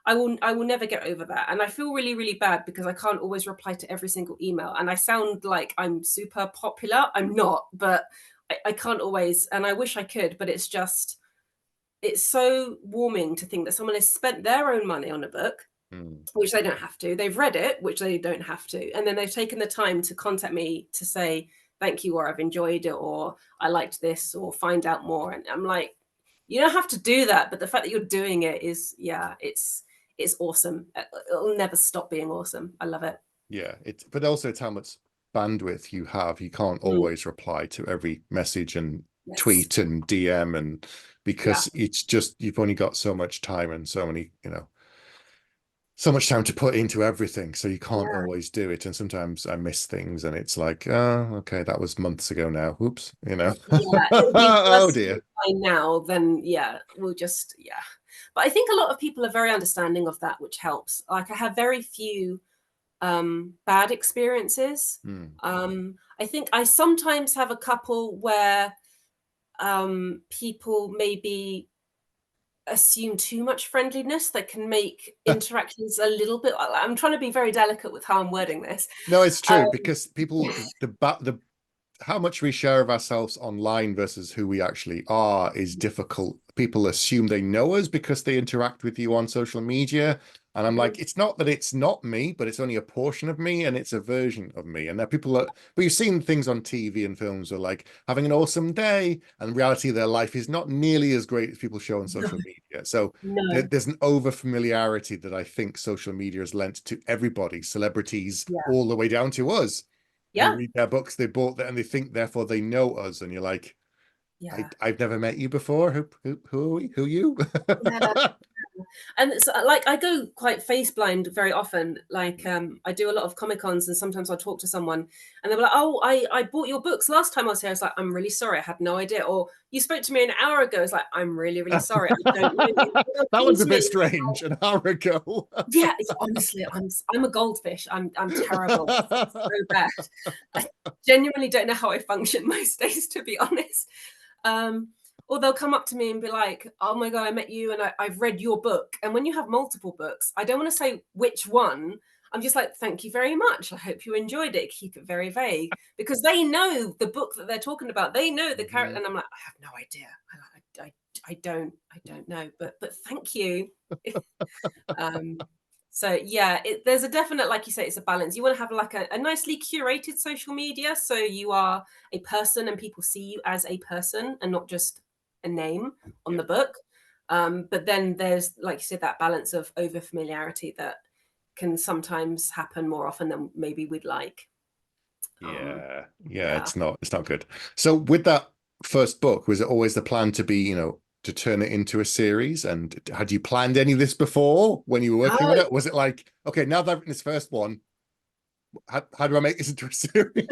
I will never get over that. And I feel really, really bad because I can't always reply to every single email. And I sound like I'm super popular. I'm not, but I can't always, and I wish I could, but it's so warming to think that someone has spent their own money on a book, which they don't have to. They've read it, which they don't have to. And then they've taken the time to contact me to say, thank you, or I've enjoyed it, or I liked this, or find out more. And I'm like, you don't have to do that. But the fact that you're doing it is, yeah, it's awesome. It'll never stop being awesome. I love it. Yeah, but also it's how much bandwidth you have. You can't always reply to every message and tweet and DM, and because it's just, you've only got so much time and so many, you know. so much time to put into everything, so you can't Yeah, always do it. And sometimes I miss things, and it's like, oh, okay, that was months ago now. Oops, you know. yeah, it would be Oh worse dear. by now than, yeah, we'll just, yeah. But I think a lot of people are very understanding of that, which helps. Like I have very few bad experiences. Hmm. I think I sometimes have a couple where people maybe assume too much friendliness that can make interactions a little bit. I'm trying to be very delicate with how I'm wording this. No, it's true, Um, because people, the how much we share of ourselves online versus who we actually are is difficult. People assume they know us because they interact with you on social media. And I'm like, it's not that it's not me, but it's only a portion of me, and it's a version of me. And that people are, but you've seen things on TV and films are like having an awesome day, and in reality, their life is not nearly as great as people show on no, social media. So no, there's an over familiarity that I think social media has lent to everybody, celebrities, yeah, all the way down to us. We yeah, read their books, they bought that, and they think therefore they know us. And you're like, yeah, I've never met you before. Who are we? Who are you? yeah. And it's like I go quite face blind very often. Like I do a lot of Comic Cons, and sometimes I'll talk to someone and they're like, "Oh, I bought your books last time I was here." I was like, "I'm really sorry, I had no idea." Or you spoke to me an hour ago. It's like, "I'm really, really sorry, I don't know you." They'll That one's tease a me. bit strange, an hour ago. Yeah, honestly, I'm a goldfish. I'm terrible. It's so bad. I genuinely don't know how I function most days, to be honest. Um, or they'll come up to me and be like, "Oh my god, I met you, and I've read your book." And when you have multiple books, I don't want to say which one. I'm just like, "Thank you very much. I hope you enjoyed it." Keep it very vague because they know the book that they're talking about. They know the character, Mhm. and I'm like, I have no idea. I don't know. But thank you. Um, so yeah, there's a definite, like you say, it's a balance. You want to have like a nicely curated social media, so you are a person and people see you as a person and not just a name on Yeah. the book. But then there's, like you said, that balance of over familiarity that can sometimes happen more often than maybe we'd like. Um, Yeah, yeah. it's not good. So with that first book, was it always the plan to be, to turn it into a series? And had you planned any of this before when you were working on Oh, it? Was it like, okay, now that I've written this first one, how do I make this into a series?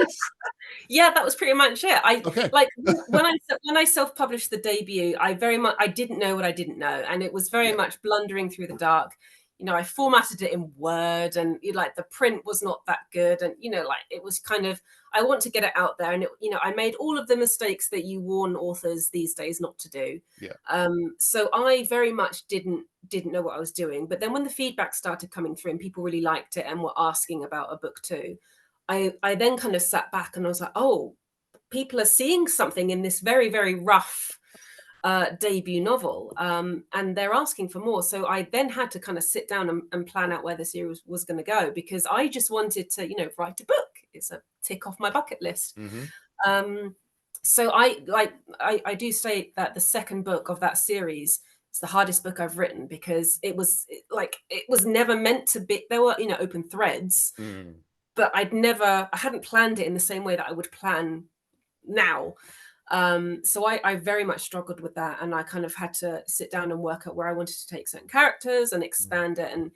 yeah, that was pretty much it. I Okay. like when I self-published the debut, I very much I didn't know what I didn't know, and it was very Yeah. much blundering through the dark. I formatted it in Word, and like the print was not that good, and like it was kind of I want to get it out there, and I made all of the mistakes that you warn authors these days not to do. Yeah. So I very much didn't know what I was doing. But then when the feedback started coming through and people really liked it and were asking about a book too, I then kind of sat back and I was like, oh, people are seeing something in this very, very rough debut novel, and they're asking for more. So I then had to kind of sit down and plan out where the series was going to go because I just wanted to, write a book. It's a tick off my bucket list. Hmm. Um, so I do say that the second book of that series is the hardest book I've written because it was never meant to be. There were open threads, Mm. but I hadn't planned it in the same way that I would plan now. So I very much struggled with that, and I kind of had to sit down and work out where I wanted to take certain characters and expand it. And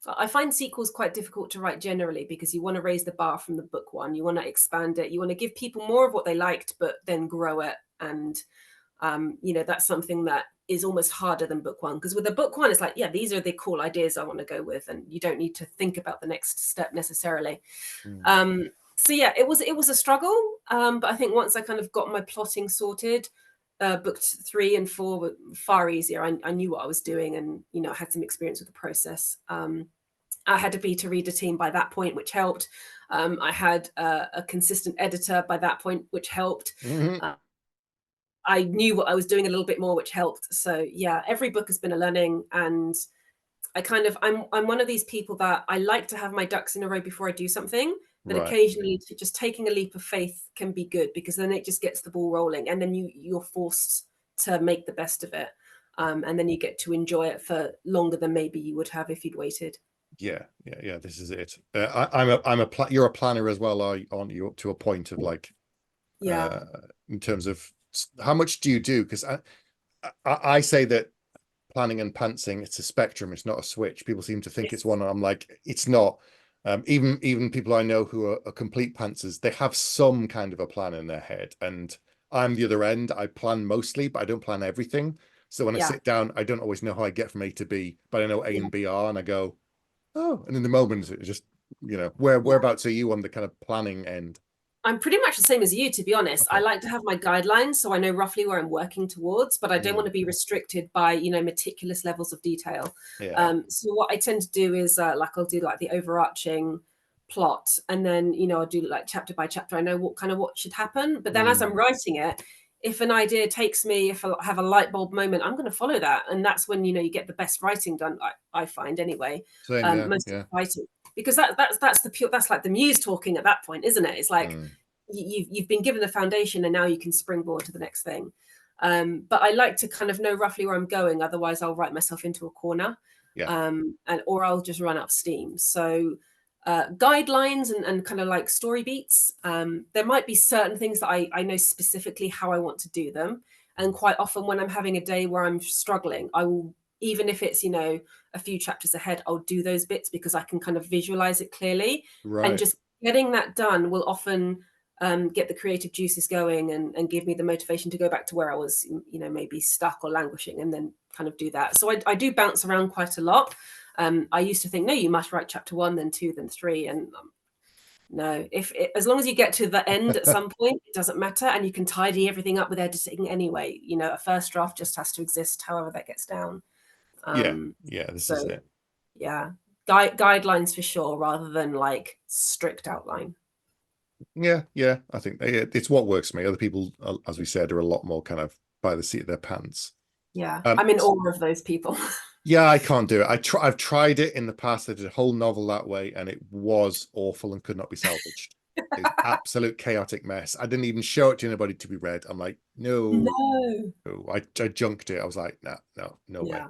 I find sequels quite difficult to write generally because you want to raise the bar from the book one, you want to expand it, you want to give people more of what they liked, but then grow it. And that's something that is almost harder than book one because with a book one, it's like, yeah, these are the cool ideas I want to go with, and you don't need to think about the next step necessarily. Mm. So yeah, it was a struggle, but I think once I kind of got my plotting sorted, book 3 and 4 were far easier. I knew what I was doing, and I had some experience with the process. I had a beta reader team by that point, which helped. I had a consistent editor by that point, which helped. Hmm. Uh, I knew what I was doing a little bit more, which helped. So yeah, every book has been a learning, and I'm one of these people that I like to have my ducks in a row before I do something, but Right. occasionally just taking a leap of faith can be good because then it just gets the ball rolling, and then you're forced to make the best of it, and then you get to enjoy it for longer than maybe you would have if you'd waited. Yeah. This is it. You're a planner as well, aren't you? Up to a point of like, Yeah. in terms of how much do you do? Because I say that planning and pantsing, it's a spectrum. It's not a switch. People seem to think it's one. And I'm like, it's not. Even people I know who are complete pantsers, they have some kind of a plan in their head. And I'm the other end. I plan mostly, but I don't plan everything. So when I sit down, I don't always know how I get from A to B, but I know A and B are, and I go, oh, and in the moment, it's just, whereabouts are you on the kind of planning end? I'm pretty much the same as you, to be honest. Okay. I like to have my guidelines so I know roughly where I'm working towards, but I don't want to be restricted by, meticulous levels of detail. Yeah. So what I tend to do is I'll do like the overarching plot, and then, I'll do like chapter by chapter. I know what should happen. But then as I'm writing it, if an idea takes me, if I have a light bulb moment, I'm going to follow that. And that's when, you get the best writing done, I find anyway. Same, most writing. Because that's like the muse talking at that point, isn't it? It's like you've been given the foundation and now you can springboard to the next thing. But I like to kind of know roughly where I'm going. Otherwise, I'll write myself into a corner, or I'll just run out of steam. So guidelines and kind of like story beats. There might be certain things that I know specifically how I want to do them. And quite often when I'm having a day where I'm struggling, I will, even if it's, a few chapters ahead, I'll do those bits because I can kind of visualize it clearly. Right. And just getting that done will often get the creative juices going and give me the motivation to go back to where I was, maybe stuck or languishing, and then kind of do that. So I do bounce around quite a lot. I used to think, no, you must write chapter 1, then 2, then 3. And no, as long as you get to the end at some point, it doesn't matter. And you can tidy everything up with editing anyway. A first draft just has to exist, however that gets down. This is it. Yeah, guidelines for sure, rather than like strict outline. Yeah, I think it's what works for me. Other people, as we said, are a lot more kind of by the seat of their pants. Yeah, I'm in awe of those people. Yeah, I can't do it. I've tried it in the past. I did a whole novel that way, and it was awful and could not be salvaged. It's absolute chaotic mess. I didn't even show it to anybody to be read. I'm like, no. I junked it. I was like, no way.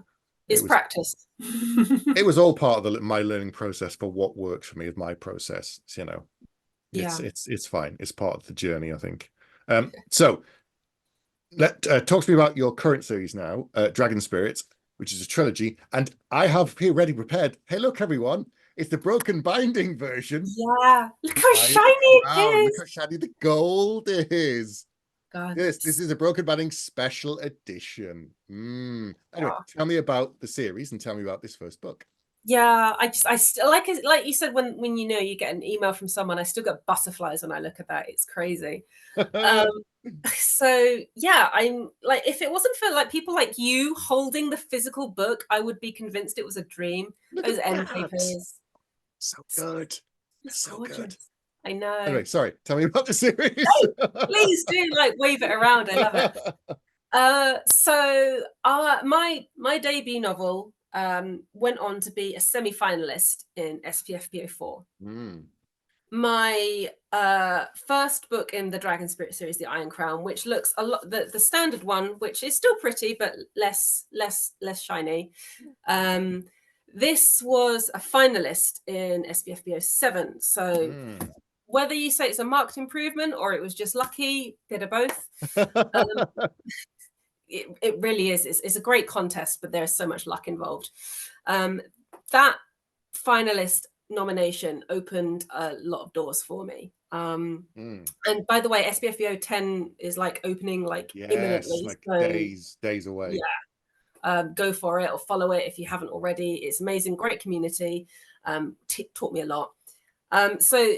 It's practice. It was all part of my learning process for what works for me with my process. It's fine. It's part of the journey, I think. So talk to me about your current series now, Dragon Spirits, which is a trilogy. And I have here ready prepared. Hey, look, everyone. It's the broken binding version. Yeah. Look how shiny it is. Look how shiny the gold is. God. This is a broken binding special edition. Anyway, tell me about the series and tell me about this first book. Yeah, I still like you said, when you get an email from someone, I still get butterflies when I look at that. It's crazy. So yeah, I'm like, if it wasn't for like people like you holding the physical book, I would be convinced it was a dream. Those end papers, so good, so good. I know. Anyway, sorry. Tell me about the series. Hey, please do wave it around. I love it. So my debut novel went on to be a semi-finalist in SPFBO 4. My first book in the Dragon Spirit series, the Iron Crown, which looks a lot the standard one, which is still pretty but less shiny. This was a finalist in SPFBO 7. So whether you say it's a marked improvement or it was just lucky, bit of both. It really is. It's a great contest, but there's so much luck involved. That finalist nomination opened a lot of doors for me. And by the way, SPFBO 10 is like opening imminently. Like days away. Yeah. Go for it or follow it if you haven't already. It's amazing, great community. Taught me a lot. So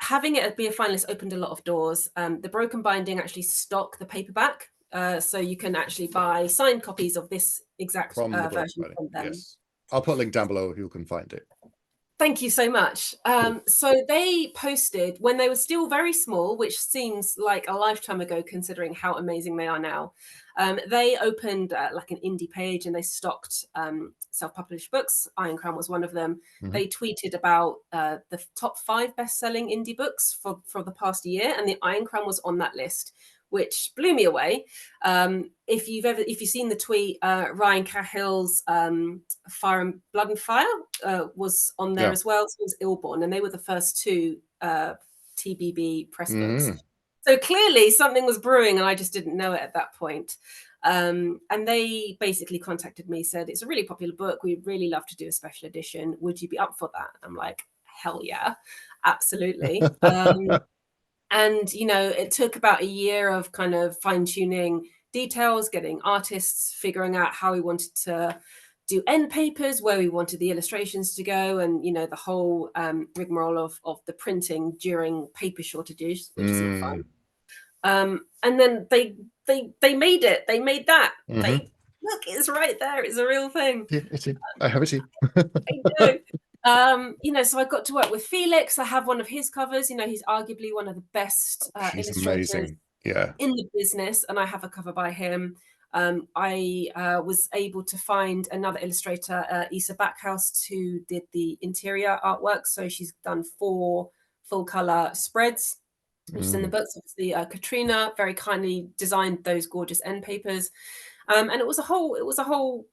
having it be a finalist opened a lot of doors. The Broken Binding actually stock the paperback. So you can actually buy signed copies of this exact version from them. Yes. I'll put a link down below if you can find it. Thank you so much. So they posted when they were still very small, which seems like a lifetime ago considering how amazing they are now. They opened like an indie page and they stocked self-published books. Iron Crown was one of them. They tweeted about the top 5 best-selling indie books for the past year, and the Iron Crown was on that list, which blew me away. If you've seen the tweet, Ryan Cahill's Blood and Fire was on there as well. So it was Illborn, and they were the first 2 TBB press books. So clearly something was brewing, and I just didn't know it at that point. And they basically contacted me, said, it's a really popular book. We'd really love to do a special edition. Would you be up for that? I'm like, hell yeah, absolutely. And, you know, it took about a year of kind of fine tuning details, getting artists, figuring out how we wanted to do end papers, where we wanted the illustrations to go, and, you know, the whole rigmarole of the printing during paper shortages, which isn't fun. And then they made it. They made that. They look, it's right there. It's a real thing. Yeah, it's it. I have it here. I do. You know, so I got to work with Felix. I have one of his covers. You know, he's arguably one of the best She's illustrators amazing. Yeah. in the business, and I have a cover by him. I was able to find another illustrator, Isa Backhouse, who did the interior artwork. So she's done 4 full color spreads, which is in the books. Obviously, Katrina very kindly designed those gorgeous end papers, and it was a whole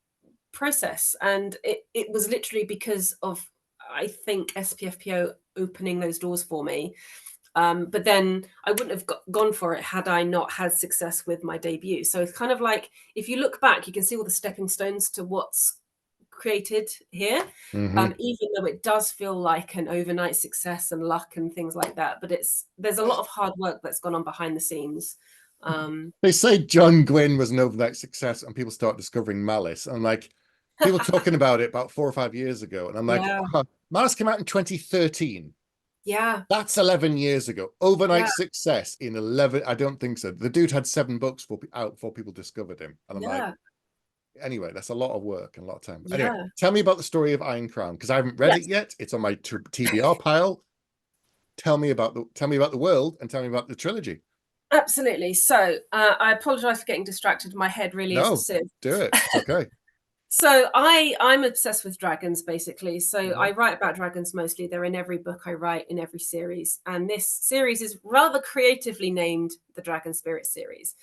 process, and it was literally because of, I think, SPFPO opening those doors for me. But then I wouldn't have gone for it had I not had success with my debut. So it's kind of like, if you look back, you can see all the stepping stones to what's created here, even though it does feel like an overnight success and luck and things like that. But there's a lot of hard work that's gone on behind the scenes. They say John Gwynne was an overnight success, and people start discovering Malice. I'm like, people talking about it about 4 or 5 years ago, and I'm like, Malice came out in 2013. Yeah, that's 11 years ago. Overnight success in 11. I don't think so. The dude had 7 books out before people discovered him, and I'm like, anyway, that's a lot of work and a lot of time. Anyway, tell me about the story of Iron Crown, because I haven't read it yet. It's on my TBR pile. Tell me about the world, and tell me about the trilogy. Absolutely. So I apologize for getting distracted. My head really is a sieve. Do it. It's okay. So I'm obsessed with dragons, basically. So I write about dragons mostly. They're in every book I write, in every series. And this series is rather creatively named the Dragon Spirit series.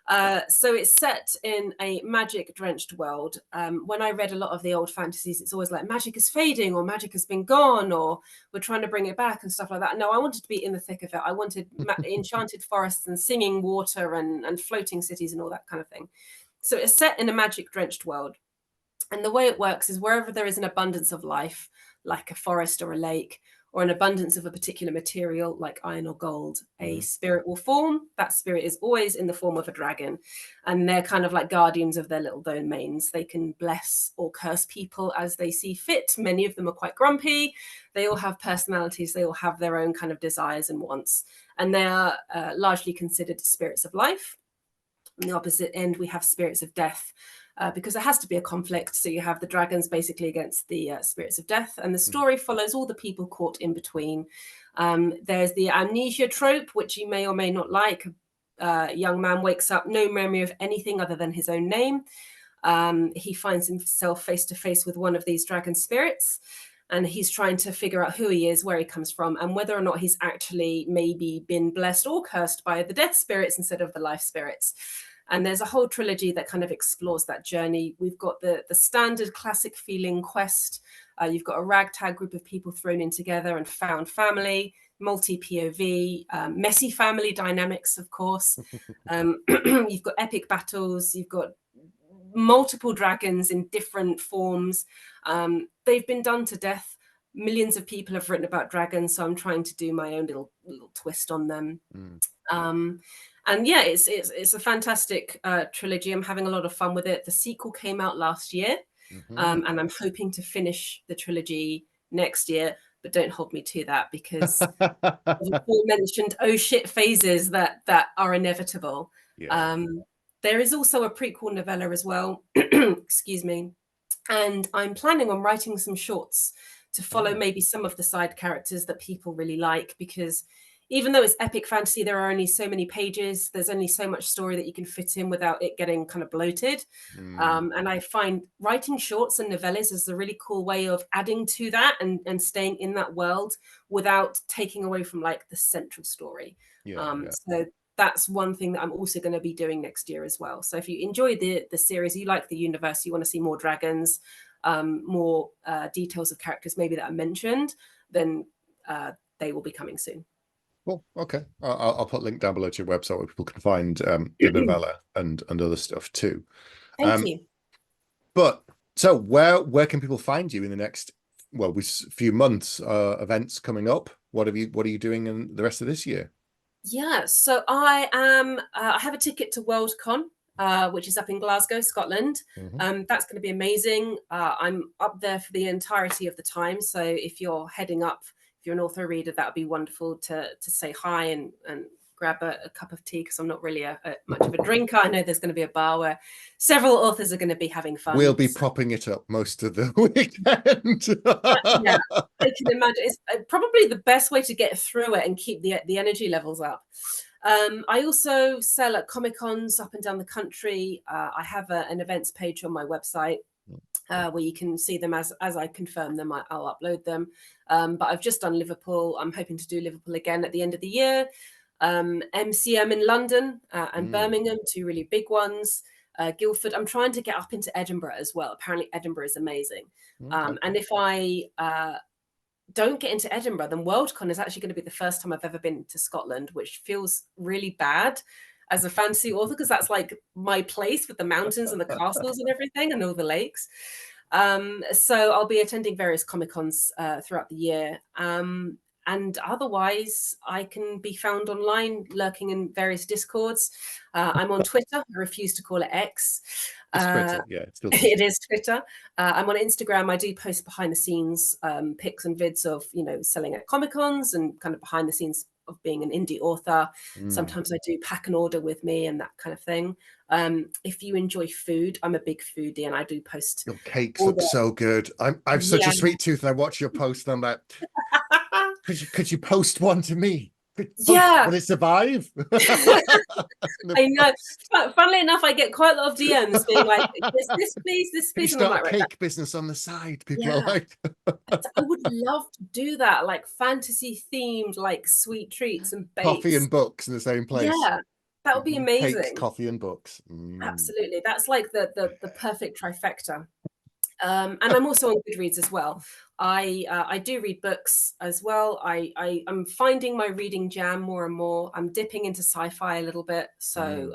So it's set in a magic-drenched world. When I read a lot of the old fantasies, it's always like magic is fading, or magic has been gone, or we're trying to bring it back and stuff like that. No, I wanted to be in the thick of it. I wanted enchanted forests and singing water and floating cities and all that kind of thing. So it's set in a magic-drenched world. And the way it works is, wherever there is an abundance of life, like a forest or a lake, or an abundance of a particular material like iron or gold, a spirit will form. That spirit is always in the form of a dragon. And they're kind of like guardians of their little domains. They can bless or curse people as they see fit. Many of them are quite grumpy. They all have personalities. They all have their own kind of desires and wants. And they are largely considered spirits of life. On the opposite end, we have spirits of death. Because there has to be a conflict. So you have the dragons basically against the spirits of death. And the story follows all the people caught in between. There's the amnesia trope, which you may or may not like. A young man wakes up, no memory of anything other than his own name. He finds himself face to face with one of these dragon spirits. And he's trying to figure out who he is, where he comes from, and whether or not he's actually maybe been blessed or cursed by the death spirits instead of the life spirits. And there's a whole trilogy that kind of explores that journey. We've got the standard classic feeling quest. You've got a ragtag group of people thrown in together and found family, multi-POV, messy family dynamics, of course. You've got epic battles. You've got multiple dragons in different forms. They've been done to death. Millions of people have written about dragons, so I'm trying to do my own little twist on them. And yeah, it's a fantastic trilogy. I'm having a lot of fun with it. The sequel came out last year, and I'm hoping to finish the trilogy next year. But don't hold me to that, because of the aforementioned oh shit phases that are inevitable. There is also a prequel novella as well. Excuse me. And I'm planning on writing some shorts to follow maybe some of the side characters that people really like, because even though it's epic fantasy, there are only so many pages. There's only so much story that you can fit in without it getting kind of bloated. And I find writing shorts and novellas is a really cool way of adding to that and staying in that world without taking away from like the central story. So that's one thing that I'm also going to be doing next year as well. So if you enjoy the series, you like the universe, you want to see more dragons, more details of characters maybe that are mentioned, then they will be coming soon. Cool. Okay. I'll put a link down below to your website where people can find the novella and other stuff too. Thank you. But so where can people find you in the next, well, few months, events coming up? What are you doing in the rest of this year? Yeah, so I have a ticket to Worldcon, which is up in Glasgow, Scotland. That's going to be amazing. I'm up there for the entirety of the time. So if you're heading up, if you're an author reader, that would be wonderful to say hi and grab a cup of tea, because I'm not really much of a drinker. I know there's going to be a bar where several authors are going to be having fun. We'll be propping it up most of the weekend. Yeah, I can imagine. It's probably the best way to get through it and keep the energy levels up. I also sell at Comic Cons up and down the country. I have an events page on my website where you can see them as I confirm them. I'll upload them. But I've just done Liverpool. I'm hoping to do Liverpool again at the end of the year. MCM in London and Birmingham, two really big ones. Guildford. I'm trying to get up into Edinburgh as well. Apparently Edinburgh is amazing. And if I don't get into Edinburgh, then Worldcon is actually going to be the first time I've ever been to Scotland, which feels really bad as a fantasy author, because that's like my place with the mountains and the castles and everything and all the lakes. So I'll be attending various Comic Cons throughout the year. And otherwise, I can be found online, lurking in various Discords. I'm on Twitter. I refuse to call it X. It's Twitter, yeah. It's still It is Twitter. I'm on Instagram. I do post behind the scenes pics and vids of, selling at Comic Cons and kind of behind the scenes of being an indie author. Sometimes I do pack an order with me and that kind of thing. If you enjoy food, I'm a big foodie and I do post. Your cakes look so good. I've such a sweet tooth, and I watch your post and I'm like, could you post one to me? Will it survive? I know. Funnily enough, I get quite a lot of DMs being like, this please. You start a cake business on the side. People are like, I would love to do that, like fantasy themed, like sweet treats and bakes. Coffee and books in the same place. Yeah, that would be amazing. Cakes, coffee and books. Absolutely. That's like the perfect trifecta. And I'm also on Goodreads as well. I do read books as well. I'm finding my reading jam more and more. I'm dipping into sci-fi a little bit. So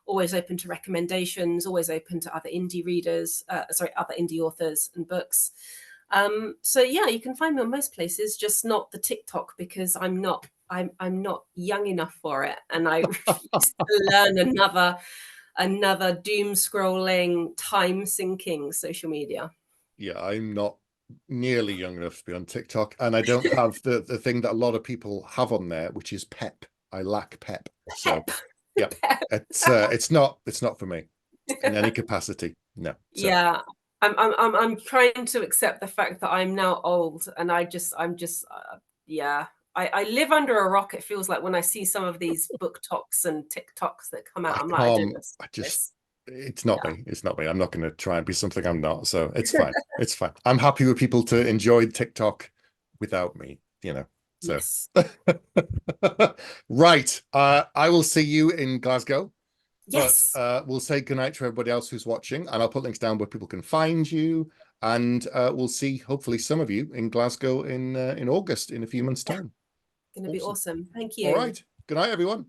always open to recommendations, always open to other indie readers, other indie authors and books. So yeah, you can find me on most places, just not the TikTok, because I'm not young enough for it. And I refuse to learn another doom scrolling, time sinking social media. Yeah, I'm not nearly young enough to be on TikTok, and I don't have the thing that a lot of people have on there, which is pep. I lack pep. So yeah, it's not for me in any capacity. No. So. Yeah. I'm trying to accept the fact that I'm now old, and I'm just yeah. I live under a rock. It feels like when I see some of these book talks and TikToks that come out, I'm like, it's not me. It's not me. I'm not going to try and be something I'm not. So it's fine. It's fine. I'm happy with people to enjoy TikTok without me, So yes. Right. I will see you in Glasgow. Yes. But we'll say goodnight to everybody else who's watching, and I'll put links down where people can find you. And we'll see, hopefully, some of you in Glasgow in August, in a few months' time. Going to be awesome. Thank you. All right. Good night, everyone.